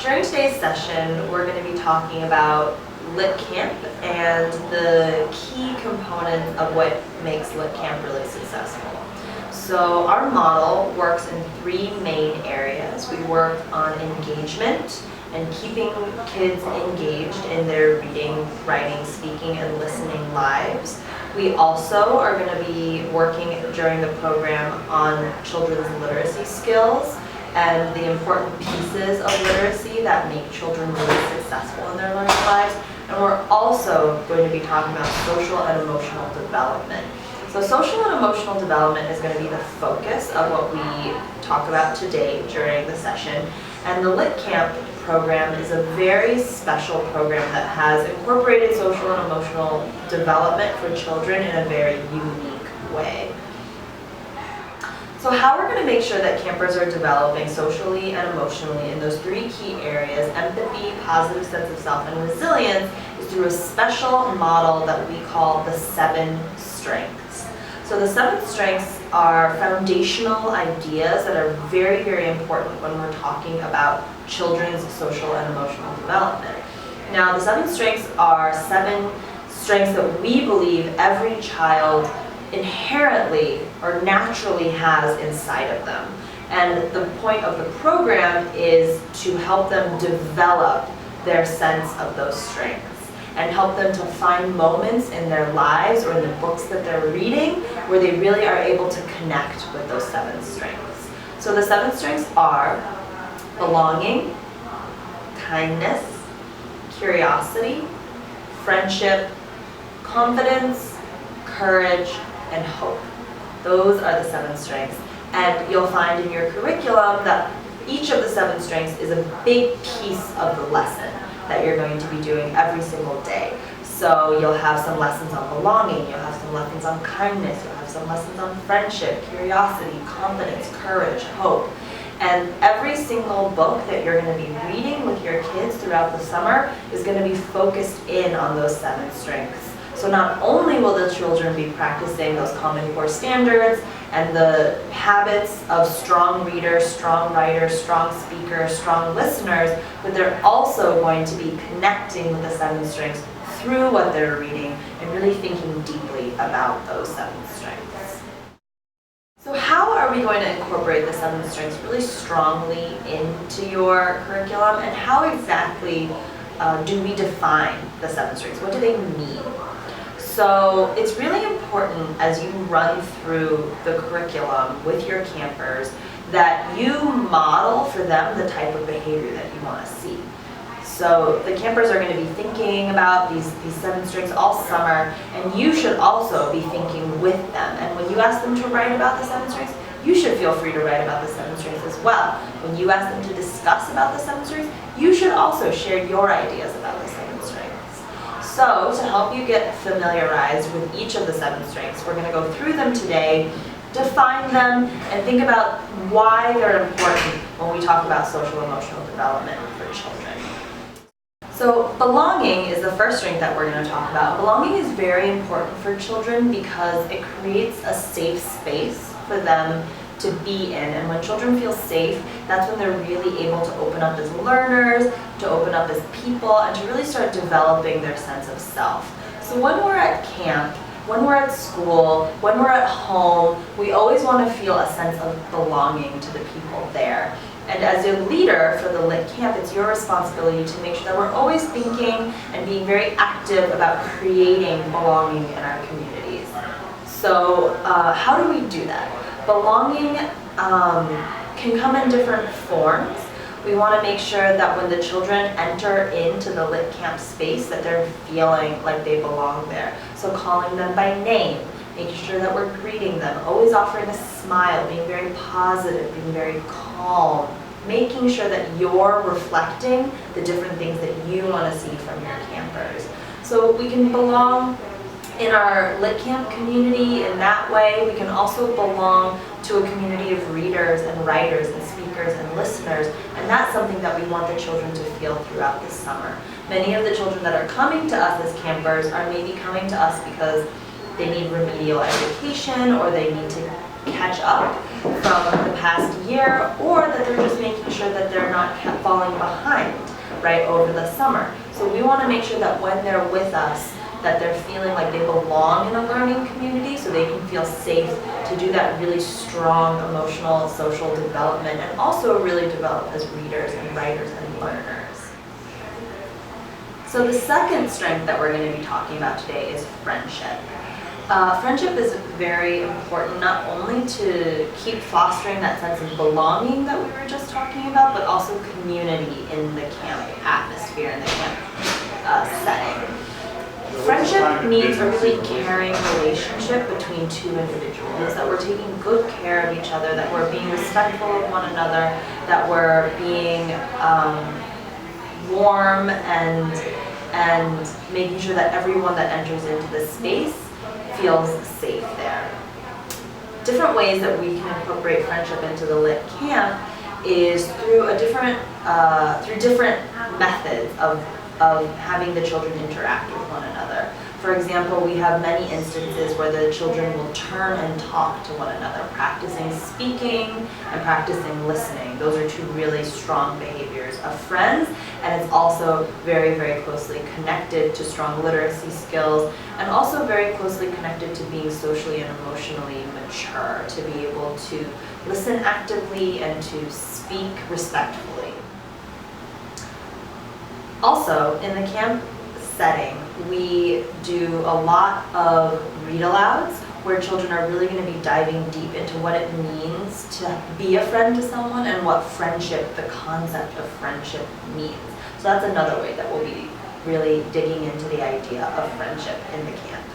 During today's session, we're going to be talking about Lit Camp and the key components of what makes Lit Camp really successful. So our model works in three main areas. We work on engagement and keeping kids engaged in their reading, writing, speaking, and listening lives. We also are going to be working during the program on children's literacy skills and the important pieces of literacy that make children really successful in their learning lives. And we're also going to be talking about social and emotional development. So social and emotional development is going to be the focus of what we talk about today during the session. And the Lit Camp program is a very special program that has incorporated social and emotional development for children in a very unique way. So how we're going to make sure that campers are developing socially and emotionally in those three key areas, empathy, positive sense of self, and resilience, is through a special model that we call the 7 strengths. So the 7 strengths are foundational ideas that are very, very important when we're talking about children's social and emotional development. Now, the 7 strengths are 7 strengths that we believe every child inherently or naturally has inside of them. And the point of the program is to help them develop their sense of those strengths and help them to find moments in their lives or in the books that they're reading where they really are able to connect with those 7 strengths. So the 7 strengths are belonging, kindness, curiosity, friendship, confidence, courage, and hope. Those are the 7 strengths. And you'll find in your curriculum that each of the 7 strengths is a big piece of the lesson that you're going to be doing every single day. So you'll have some lessons on belonging, you'll have some lessons on kindness, you'll have some lessons on friendship, curiosity, confidence, courage, hope. And every single book that you're going to be reading with your kids throughout the summer is going to be focused in on those 7 strengths. So not only will the children be practicing those Common Core standards and the habits of strong readers, strong writers, strong speakers, strong listeners, but they're also going to be connecting with the 7 strengths through what they're reading and really thinking deeply about those 7 strengths. So how are we going to incorporate the 7 strengths really strongly into your curriculum, and how exactly do we define the 7 strengths? What do they mean? So it's really important as you run through the curriculum with your campers that you model for them the type of behavior that you want to see. So the campers are going to be thinking about these 7 strengths all summer, and you should also be thinking with them. And when you ask them to write about the 7 strengths, you should feel free to write about the 7 strengths as well. When you ask them to discuss about the 7 strengths, you should also share your ideas about the 7 strengths. So to help you get familiarized with each of the 7 strengths, we're going to go through them today, define them, and think about why they're important when we talk about social emotional development for children. So belonging is the first strength that we're going to talk about. Belonging is very important for children because it creates a safe space for them to be in. And when children feel safe, that's when they're really able to open up as learners, to open up as people, and to really start developing their sense of self. So when we're at camp, when we're at school, when we're at home, we always want to feel a sense of belonging to the people there. And as a leader for the Lit Camp, it's your responsibility to make sure that we're always thinking and being very active about creating belonging in our communities. So how do we do that? Belonging can come in different forms. We want to make sure that when the children enter into the Lit Camp space that they're feeling like they belong there. So calling them by name, making sure that we're greeting them, always offering a smile, being very positive, being very calm, making sure that you're reflecting the different things that you want to see from your campers. So we can belong in our Lit Camp community in that way. We can also belong to a community of readers and writers and speakers and listeners, and that's something that we want the children to feel throughout the summer. Many of the children that are coming to us as campers are maybe coming to us because they need remedial education, or they need to catch up from the past year, or that they're just making sure that they're not falling behind, right, over the summer. So we want to make sure that when they're with us, that they're feeling like they belong in a learning community, so they can feel safe to do that really strong emotional, social development, and also really develop as readers and writers and learners. So the second strength that we're going to be talking about today is friendship. Friendship is very important, not only to keep fostering that sense of belonging that we were just talking about, but also community in the camp atmosphere, in the camp setting. Friendship needs a really caring relationship between two individuals, that we're taking good care of each other, that we're being respectful of one another, that we're being warm and making sure that everyone that enters into this space feels safe there. Different ways that we can incorporate friendship into the Lit Camp is through different methods of having the children interact with one another. For example, we have many instances where the children will turn and talk to one another, practicing speaking and practicing listening. Those are two really strong behaviors of friends, and it's also very, very closely connected to strong literacy skills, and also very closely connected to being socially and emotionally mature, to be able to listen actively and to speak respectfully. Also, in the camp setting, we do a lot of read-alouds where children are really going to be diving deep into what it means to be a friend to someone and what friendship, the concept of friendship means. So that's another way that we'll be really digging into the idea of friendship in the camp.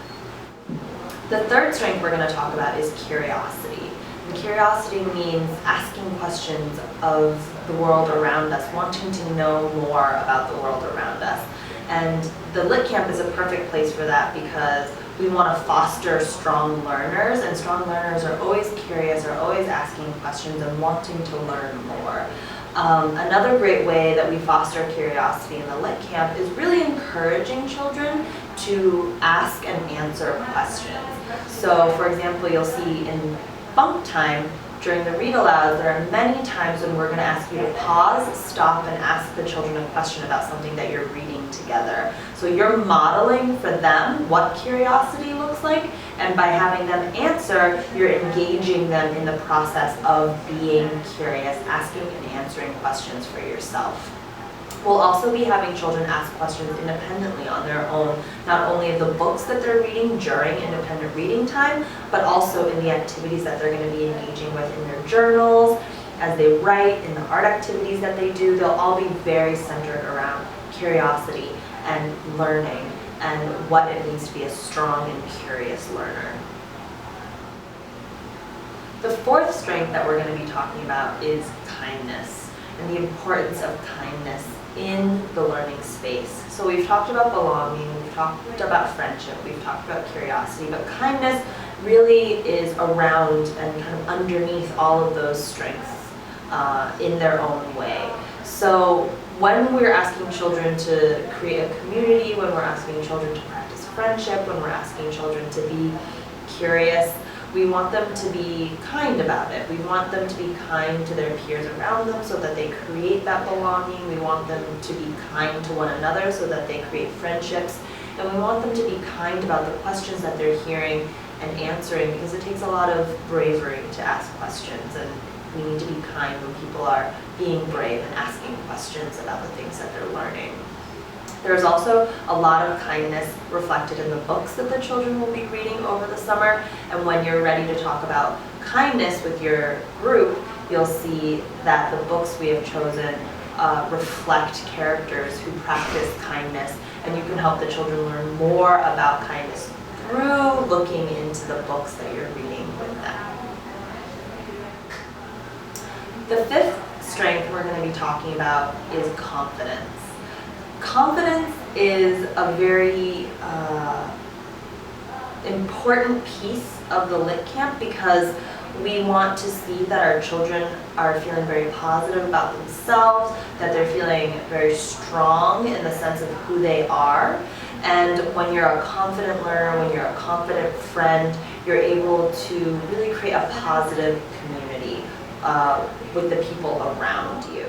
The third strength we're going to talk about is curiosity. And curiosity means asking questions of the world around us, wanting to know more about the world around us. And the Lit Camp is a perfect place for that because we want to foster strong learners, and strong learners are always curious, are always asking questions and wanting to learn more. Another great way that we foster curiosity in the Lit Camp is really encouraging children to ask and answer questions. So, for example, you'll see in bunk time during the read aloud, there are many times when we're going to ask you to pause, stop, and ask the children a question about something that you're reading together. So you're modeling for them what curiosity looks like, and by having them answer, you're engaging them in the process of being curious, asking and answering questions for yourself. We'll also be having children ask questions independently on their own, not only of the books that they're reading during independent reading time, but also in the activities that they're going to be engaging with in their journals, as they write, in the art activities that they do. They'll all be very centered around curiosity and learning and what it means to be a strong and curious learner. The fourth strength that we're going to be talking about is kindness, and the importance of kindness in the learning space. So we've talked about belonging, we've talked about friendship, we've talked about curiosity, but kindness really is around and kind of underneath all of those strengths in their own way. So when we're asking children to create a community, when we're asking children to practice friendship, when we're asking children to be curious, we want them to be kind about it. We want them to be kind to their peers around them so that they create that belonging. We want them to be kind to one another so that they create friendships. And we want them to be kind about the questions that they're hearing and answering, because it takes a lot of bravery to ask questions, and we need to be kind when people are being brave and asking questions about the things that they're learning. There's also a lot of kindness reflected in the books that the children will be reading over the summer, and when you're ready to talk about kindness with your group, you'll see that the books we have chosen reflect characters who practice kindness, and you can help the children learn more about kindness through looking into the books that you're reading with them. The fifth strength we're going to be talking about is confidence. Confidence is a very important piece of the Lit Camp, because we want to see that our children are feeling very positive about themselves, that they're feeling very strong in the sense of who they are, And when you're a confident learner, when you're a confident friend, you're able to really create a positive community with the people around you.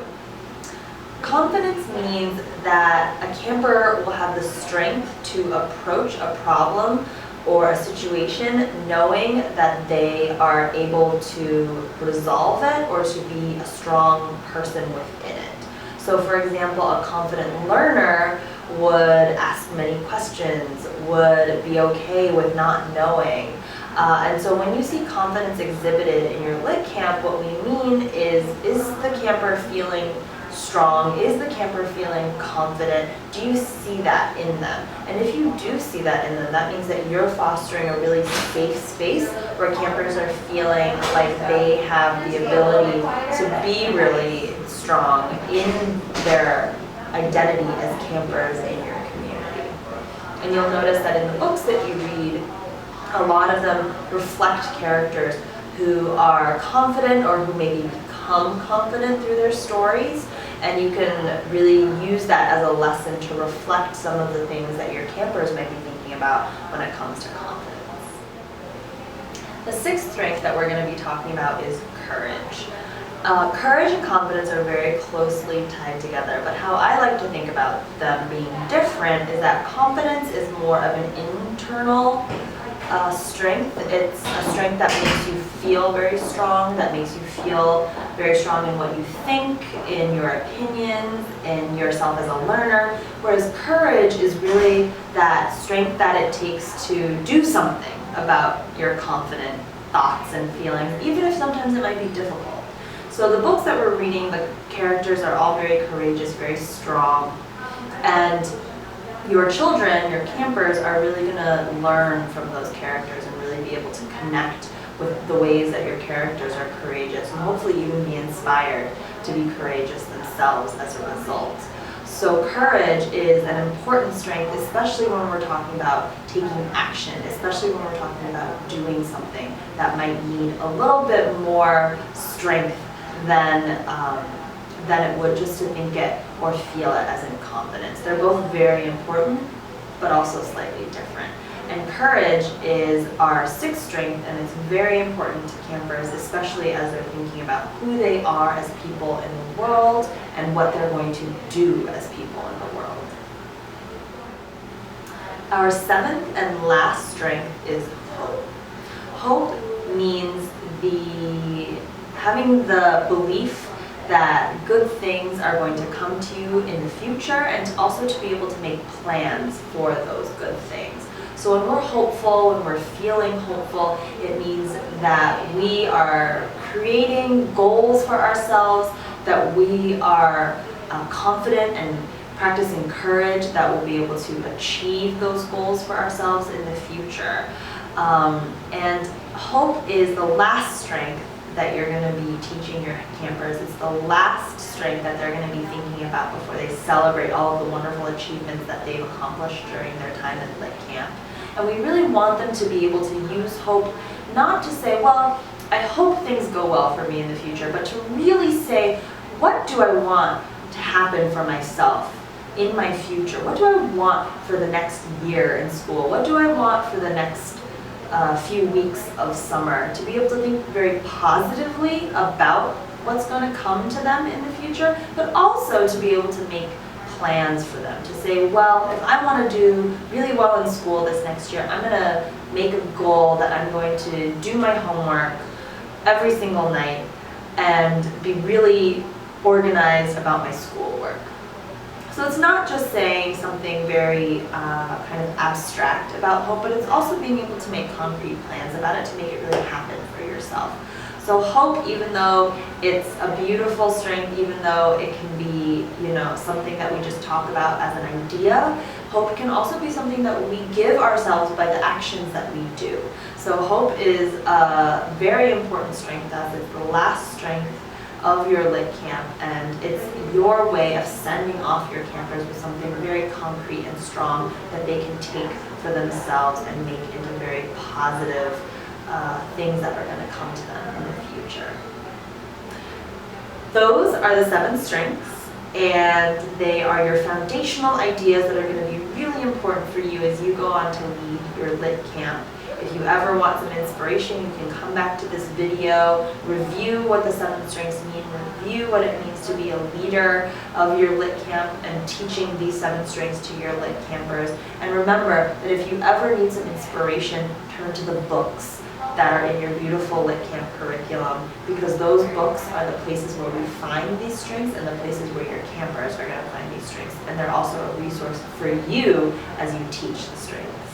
Confidence means that a camper will have the strength to approach a problem or a situation knowing that they are able to resolve it or to be a strong person within it. So for example, a confident learner would ask many questions, would be okay with not knowing. And so when you see confidence exhibited in your lit camp, what we mean is the camper feeling strong? Is the camper feeling confident? Do you see that in them? And if you do see that in them, that means that you're fostering a really safe space where campers are feeling like they have the ability to be really strong in their identity as campers in your community. And you'll notice that in the books that you read, a lot of them reflect characters who are confident or who maybe become confident through their stories. And you can really use that as a lesson to reflect some of the things that your campers might be thinking about when it comes to confidence. The sixth strength that we're going to be talking about is courage. Courage and confidence are very closely tied together, but how I like to think about them being different is that confidence is more of an internal strength. It's a strength that makes you feel very strong, that makes you feel very strong in what you think, in your opinions, in yourself as a learner, whereas courage is really that strength that it takes to do something about your confident thoughts and feelings, even if sometimes it might be difficult. So the books that we're reading, the characters are all very courageous, very strong, and your children, your campers, are really going to learn from those characters and really be able to connect with the ways that your characters are courageous and hopefully even be inspired to be courageous themselves as a result. So courage is an important strength, especially when we're talking about taking action, especially when we're talking about doing something that might need a little bit more strength than it would just to think it or feel it as in confidence. They're both very important, but also slightly different. And courage is our sixth strength, and it's very important to campers, especially as they're thinking about who they are as people in the world and what they're going to do as people in the world. Our seventh and last strength is hope. Hope means having the belief that good things are going to come to you in the future, and also to be able to make plans for those good things. So when we're hopeful, when we're feeling hopeful, it means that we are creating goals for ourselves, that we are confident and practicing courage that we'll be able to achieve those goals for ourselves in the future. And hope is the last strength that you're going to be teaching your campers. It's the last strength that they're going to be thinking about before they celebrate all of the wonderful achievements that they've accomplished during their time at Lit Camp. And we really want them to be able to use hope, not to say, well, I hope things go well for me in the future, but to really say, what do I want to happen for myself in my future? What do I want for the next year in school? What do I want for the next few weeks of summer? To be able to think very positively about what's going to come to them in the future, but also to be able to make plans for them, to say, well, if I want to do really well in school this next year, I'm going to make a goal that I'm going to do my homework every single night and be really organized about my schoolwork. So it's not just saying something very kind of abstract about hope, but it's also being able to make concrete plans about it to make it really happen for yourself. So hope, even though it's a beautiful strength, even though it can be, something that we just talk about as an idea, hope can also be something that we give ourselves by the actions that we do. So hope is a very important strength, as it's the last strength of your Lit Camp, and it's your way of sending off your campers with something very concrete and strong that they can take for themselves and make into very positive things that are going to come to them in the future. Those are the 7 strengths, and they are your foundational ideas that are going to be really important for you as you go on to lead your lit camp. If you ever want some inspiration, you can come back to this video, review what the 7 strengths mean, review what it means to be a leader of your lit camp and teaching these 7 strengths to your lit campers. And remember that if you ever need some inspiration, turn to the books that are in your beautiful lit camp curriculum, because those books are the places where we find these strengths and the places where your campers are going to find these strengths. And they're also a resource for you as you teach the strengths.